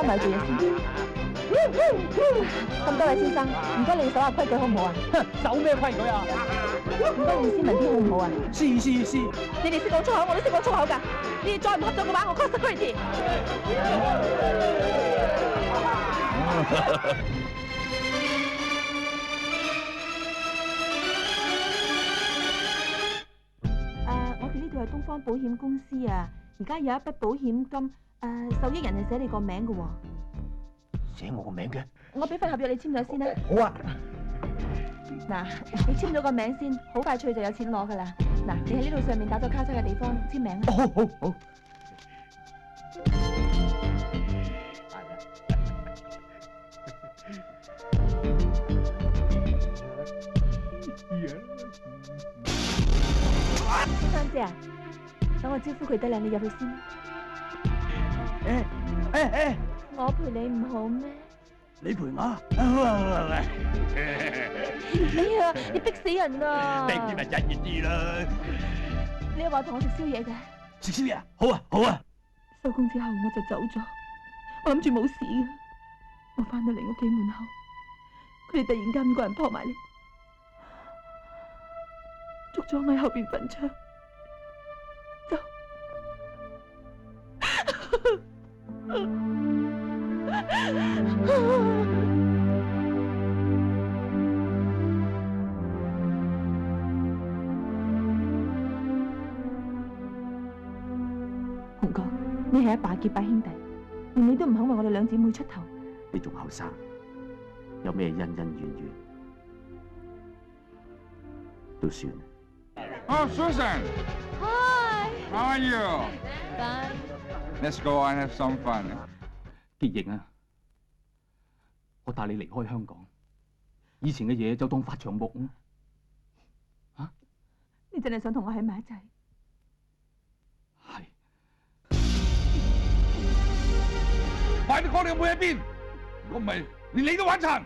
翻埋去做嘢先。咁多位先生，唔該你守下規矩好唔好啊？守咩規矩啊？唔該意思文啲好唔好啊？是。你哋識講粗口，我都識講粗口㗎。你哋再唔合作嘅話，我 call security。我哋呢度係東方保險公司啊，而家有一筆保險金，受益人係寫你個名㗎喎。寫我個名嘅？我俾份合約你簽咗先啦。好啊。嗱，你簽咗個名先，好快脆就有錢攞㗎啦。嗱，你喺呢度上面打咗交叉嘅地方簽名啦。好。先生姐啊，等我招呼佢得啦，你入去先啦。我陪你唔好咩？你陪我？哎呀，你逼死人啊！逼啲咪忍熱啲啦。你又話同我食宵夜嘅？食宵夜？好啊。收工之後我就走咗，我諗住冇事嘅。我翻到嚟屋企門口，佢哋突然間5個人撲埋嚟，捉咗我喺後邊墳場。走。洪哥，你係一把結拜兄弟，連你都唔肯為我哋兩姊妹出頭。你仲後生，有咩恩恩怨怨都算。Oh, Susan. Hi. How are you? Fine. Let's go and have some fun. 結營啊！我帶你離開香港，以前嘅嘢就當發場夢啊！你真係想同我喺埋一齊？係。快啲講你個妹喺邊！如果唔係，連你都玩殘。